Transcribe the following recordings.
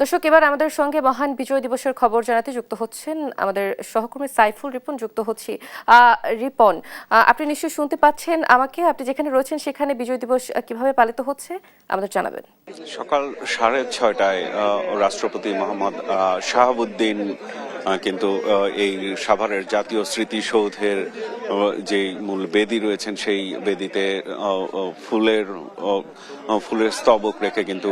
দর্শক, এবার আমাদের সঙ্গে মহান বিজয় দিবসের খবর জানাতে যুক্ত হচ্ছেন আমাদের সহকর্মী সাইফুল রিপন। যুক্ত হচ্ছি। রিপন, আপনি নিশ্চয়ই শুনতে পাচ্ছেন আমাকে। আপনি যেখানে রয়েছেন সেখানে বিজয় দিবস কিভাবে পালিত হচ্ছে আমাদের জানাবেন। সকাল 6:30টায় রাষ্ট্রপতি মোহাম্মদ শাহাবুদ্দিন কিন্তু এই সাভারের জাতীয় স্মৃতিসৌধের যে মূল বেদি রয়েছেন সেই বেদিতে ফুলের স্তবক রেখে কিন্তু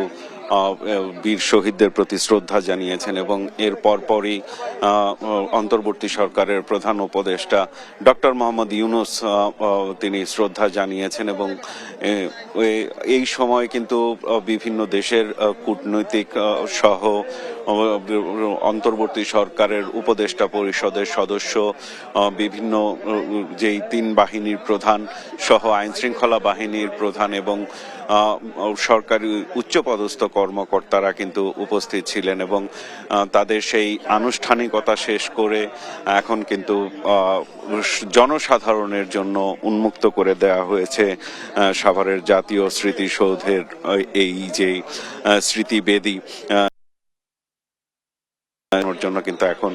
বীর শহীদদের প্রতি শ্রদ্ধা জানিয়েছেন এবং এর পরপরই অন্তর্বর্তী সরকারের প্রধান উপদেষ্টা ডক্টর মোহাম্মদ ইউনূস তিনি শ্রদ্ধা জানিয়েছেন এবং এই সময় কিন্তু বিভিন্ন দেশের কূটনৈতিক সহ অন্তর্বর্তী সরকারের উপদেষ্টা পরিষদের সদস্য, বিভিন্ন যেই তিন বাহিনীর প্রধান সহ আইন শৃঙ্খলা বাহিনীর প্রধান এবং সরকারি উচ্চপদস্থ কর্মকর্তারা কিন্তু উপস্থিত ছিলেন এবং তাদের সেই আনুষ্ঠানিকতা শেষ করে এখন কিন্তু জনসাধারণের জন্য উন্মুক্ত করে দেওয়া হয়েছে সাভারের জাতীয় স্মৃতিসৌধের এই যে স্মৃতিবেদী জন্য কিন্তু এখন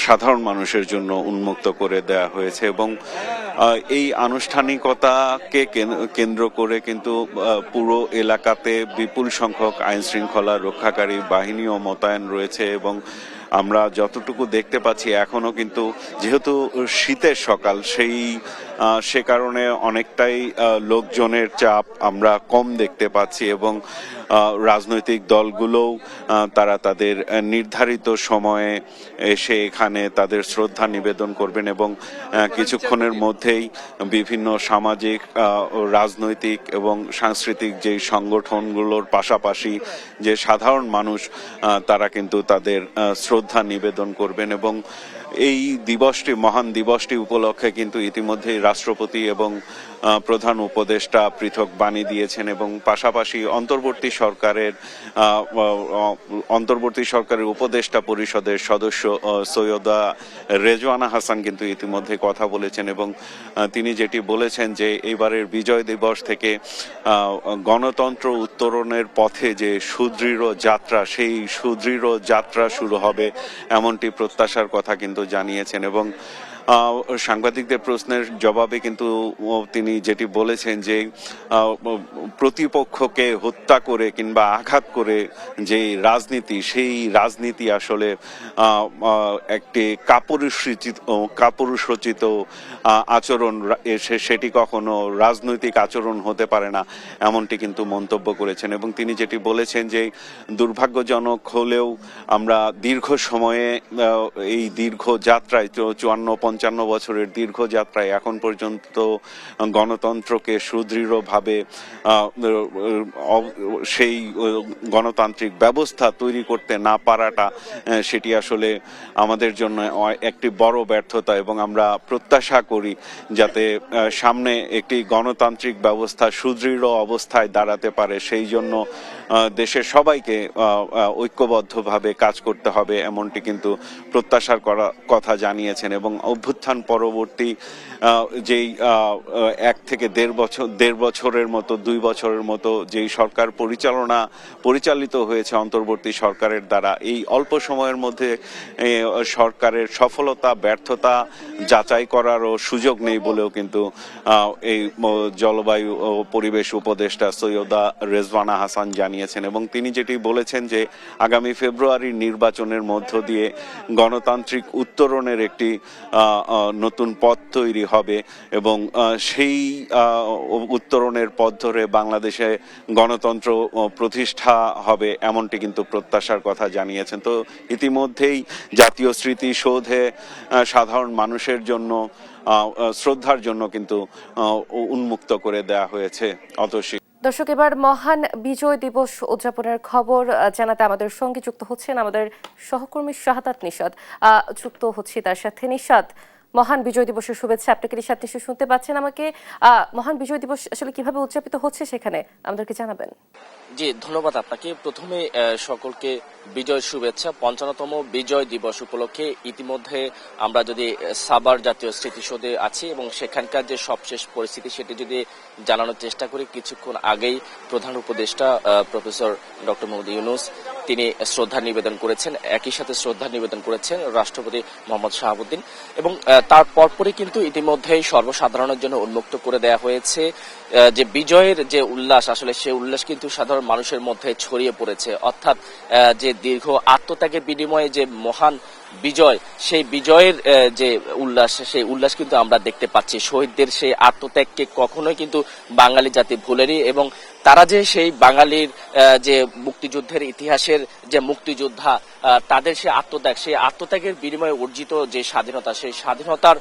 সাধারণ মানুষের জন্য উন্মুক্ত করে দেওয়া হয়েছে এবং এই আনুষ্ঠানিকতাকে কেন্দ্র করে কিন্তু পুরো এলাকাতে বিপুল সংখ্যক আইন শৃঙ্খলা রক্ষাকারী বাহিনীও মোতায়েন রয়েছে এবং আমরা যতটুকু দেখতে পাচ্ছি এখনো কিন্তু যেহেতু শীতের সকাল সে কারণে অনেকটাই লোকজনের চাপ আমরা কম দেখতে পাচ্ছি এবং রাজনৈতিক দলগুলোও তারা তাদের নির্ধারিত সময়ে এসে এখানে তাদের শ্রদ্ধা নিবেদন করবেন এবং কিছুক্ষণের মধ্যেই বিভিন্ন সামাজিক, রাজনৈতিক এবং সাংস্কৃতিক যে সংগঠনগুলোর পাশাপাশি যে সাধারণ মানুষ তারা কিন্তু তাদের শ্রদ্ধা নিবেদন করবেন এবং এই দিবসটি, মহান দিবসটি উপলক্ষে কিন্তু ইতিমধ্যেই রাষ্ট্রপতি এবং প্রধান উপদেষ্টা পৃথক বাণী দিয়েছেন এবং পাশাপাশি অন্তর্বর্তী সরকারের উপদেষ্টা পরিষদের সদস্য সৈয়দা রেজওয়ানা হাসান কিন্তু ইতিমধ্যে কথা বলেছেন এবং তিনি যেটি বলেছেন যে এবারের বিজয় দিবস থেকে গণতন্ত্র উত্তরণের পথে যে সুদৃঢ় যাত্রা, সেই সুদৃঢ় যাত্রা শুরু হবে এমনটি প্রত্যাশার কথা কিন্তু জানিয়েছেন এবং সাংবাদিকদের প্রশ্নের জবাবে কিন্তু তিনি যেটি বলেছেন যে প্রতিপক্ষকে হত্যা করে কিংবা আঘাত করে যে রাজনীতি, সেই রাজনীতি আসলে একটি কাপুরুষোচিত আচরণ, সেটি কখনো রাজনৈতিক আচরণ হতে পারে না এমনটি কিন্তু মন্তব্য করেছেন এবং তিনি যেটি বলেছেন যে দুর্ভাগ্যজনক হলেও আমরা দীর্ঘ সময়ে এই দীর্ঘ যাত্রায় 54-55 বছরের দীর্ঘ যাত্রায় এখন পর্যন্ত গণতন্ত্রকে সুদৃঢ়ভাবে সেই গণতান্ত্রিক ব্যবস্থা তৈরি করতে না পারাটা সেটি আসলে আমাদের জন্য একটি বড় ব্যর্থতা এবং আমরা প্রত্যাশা করি যাতে সামনে একটি গণতান্ত্রিক ব্যবস্থা সুদৃঢ় অবস্থায় দাঁড়াতে পারে। সেই জন্য দেশের সবাইকে ঐক্যবদ্ধভাবে কাজ করতে হবে এমনটি কিন্তু প্রত্যাশার কথা জানিয়েছেন এবং অভ্যুত্থান পরবর্তী যেই 1 থেকে 1.5 বছরের মতো 2 বছরের মতো যেই সরকার পরিচালিত হয়েছে অন্তর্বর্তী সরকারের দ্বারা, এই অল্প সময়ের মধ্যে সরকারের সফলতা ব্যর্থতা যাচাই করারও সুযোগ নেই বলেও কিন্তু এই জলবায়ু ও পরিবেশ উপদেষ্টা সৈয়দা রেজওয়ানা হাসান জানিয়েছেন এবং তিনি যেটি বলেছেন যে আগামী ফেব্রুয়ারির নির্বাচনের মধ্য দিয়ে গণতান্ত্রিক উত্তরণের একটি নতুন পথ তৈরি হবে এবং সেই উত্তরণের পথ ধরে বাংলাদেশে গণতন্ত্র প্রতিষ্ঠা হবে এমনটি কিন্তু প্রত্যাশার কথা জানিয়েছেন। তো ইতিমধ্যেই জাতীয় স্মৃতিসৌধে সাধারণ মানুষের জন্য শ্রদ্ধার জন্য কিন্তু উন্মুক্ত করে দেয়া হয়েছে। অতসী দর্শক, এবার মহান বিজয় দিবস উদযাপনের খবর জানাতে আমাদের সঙ্গে যুক্ত হচ্ছেন আমাদের সহকর্মী শাহাদাত নিশাত। যুক্ত হচ্ছি তার সাথে। নিশাত, মহান বিজয় দিবসের শুভেচ্ছা। আপনাকে নিশাত নিশ্চয়ই শুনতে পাচ্ছেন আমাকে। মহান বিজয় দিবস আসলে কিভাবে উদযাপিত হচ্ছে সেখানে আমাদেরকে জানাবেন। জি, ধন্যবাদ আপনাকে। প্রথমে সকলকে বিজয় শুভেচ্ছা। ৫৫তম বিজয় দিবস উপলক্ষে ইতিমধ্যে আমরা যদি সাভার জাতীয় স্মৃতিসৌধে আছি এবং সেখানকার যে সবশেষ পরিস্থিতি সেটি যদি জানানোর চেষ্টা করি, কিছুক্ষণ আগেই প্রধান উপদেষ্টা প্রফেসর ডক্টর মোহাম্মদ ইউনূস তিনি শ্রদ্ধা নিবেদন করেছেন, একই সাথে শ্রদ্ধা নিবেদন করেছেন রাষ্ট্রপতি মোহাম্মদ শাহাবুদ্দিন এবং তার পরপরই কিন্তু ইতিমধ্যেই সর্বসাধারণের জন্য উন্মুক্ত করে দেয়া হয়েছে যে বিজয়ের যে উল্লাস, আসলে সেই উল্লাস কিন্তু সাধারণ মানুষের মধ্যে ছড়িয়ে পড়েছে। অর্থাৎ যে দীর্ঘ আত্মত্যাগের বিনিময়ে যে মহান বিজয়, সেই বিজয়ের যে উল্লাস, সেই উল্লাস কিন্তু আমরা দেখতে পাচ্ছি। শহীদদের সেই আত্মত্যাগকে কখনোই কিন্তু বাঙালি জাতি ভুলেনি এবং তারা যে সেই বাঙালির যে মুক্তিযুদ্ধের ইতিহাসের যে মুক্তিযোদ্ধা, তাদের সেই আত্মত্যাগের বিনিময়ে অর্জিত যে স্বাধীনতা, সেই স্বাধীনতার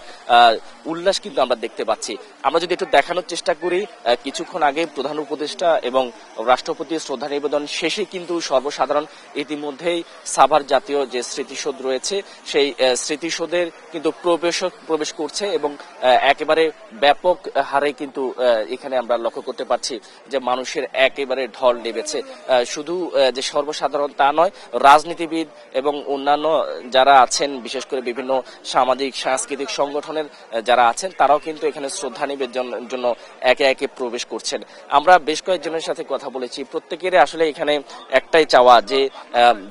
উল্লাস কিন্তু আমরা দেখতে পাচ্ছি। আমরা যদি একটু দেখানোর চেষ্টা করি, কিছুক্ষণ আগে প্রধান উপদেষ্টা এবং রাষ্ট্রপতির শ্রদ্ধা নিবেদন শেষে কিন্তু সর্বসাধারণ ইতিমধ্যেই সাভার জাতীয় যে স্মৃতিসৌধ রয়েছে সেই স্মৃতিসৌধের কিন্তু প্রবেশ করছে এবং একেবারে ব্যাপক হারে কিন্তু এখানে আমরা লক্ষ্য করতে পারছি যে মানুষের একেবারে ঢল নেমেছে। শুধু যে সর্বসাধারণ তা নয়, রাজনীতিবিদ এবং অন্যান্য যারা আছেন, বিশেষ করে বিভিন্ন সামাজিক সাংস্কৃতিক সংগঠনের যারা আছেন, তারাও কিন্তু এখানে শ্রদ্ধা নিবেদনের জন্য একে একে প্রবেশ করছেন। আমরা বেশ কয়েকজনের সাথে কথা বলেছি, প্রত্যেকের আসলে এখানে একটাই চাওয়া যে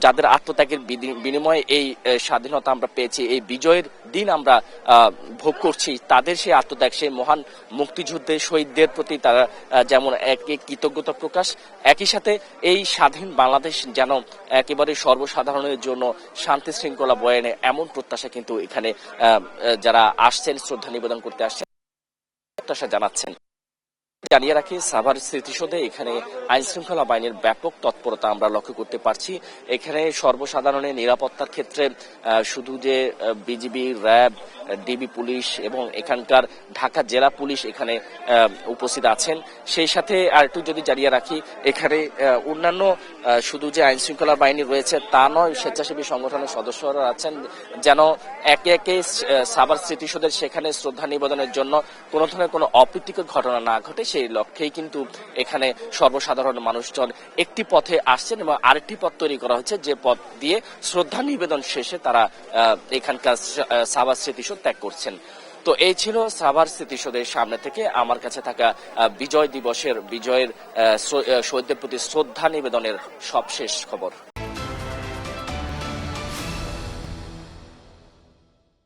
যাদের আত্মত্যাগের বিনিময়ে এই স্বাধীনতা আমরা পেয়েছি, এই বিজয়ের দিন আমরা ভোগ করছি, তাদের সেই আত্মত্যাগ, সেই মহান মুক্তিযুদ্ধের শহীদদের প্রতি তারা যেমন এক কৃতজ্ঞতা প্রকাশ, একই সাথে এই স্বাধীন বাংলাদেশ যেন একেবারে সর্বসাধারণের জন্য শান্তি শৃঙ্খলা বয়ে আনে, এমন প্রত্যাশা কিন্তু এখানে যারা আসছেন শ্রদ্ধা নিবেদন করতে আসছেন প্রত্যাশা জানাচ্ছেন। জানিয়ে রাখি, সাভার স্মৃতিসৌধে এখানে আইন শৃঙ্খলা বাহিনীর ব্যাপক তৎপরতা আমরা লক্ষ্য করতে পারছি। এখানে সর্বসাধারণের নিরাপত্তার ক্ষেত্রে শুধু যে বিজিবি, র্যাব, ডিবি পুলিশ এবং এখানকার ঢাকা জেলা পুলিশ এখানে উপস্থিত আছেন, সেই সাথে আর একটু যদি জানিয়ে রাখি, এখানে অন্যান্য শুধু যে আইন শৃঙ্খলা বাহিনী রয়েছে তা নয়, স্বেচ্ছাসেবী সংগঠনের সদস্যরা আছেন, যেন একে একে সাভার স্মৃতিসৌধের সেখানে শ্রদ্ধা নিবেদনের জন্য কোনো ধরনের কোনো অপ্রীতিকর ঘটনা না ঘটে, সেই লক্ষ্যেই কিন্তু এখানে সর্বসাধারণ মানুষজন একটি পথে আসছেন এবং আরেকটি পথ তৈরি করা হচ্ছে, যে পথ দিয়ে শ্রদ্ধা নিবেদন শেষে তারা এখানকার সাভার স্মৃতিসৌধ ত্যাগ করছেন। তো এই ছিল সাভার স্মৃতিসৌধের সামনে থেকে আমার কাছে থাকা বিজয় দিবসের, বিজয়ের শহীদদের প্রতি শ্রদ্ধা নিবেদনের সবশেষ খবর।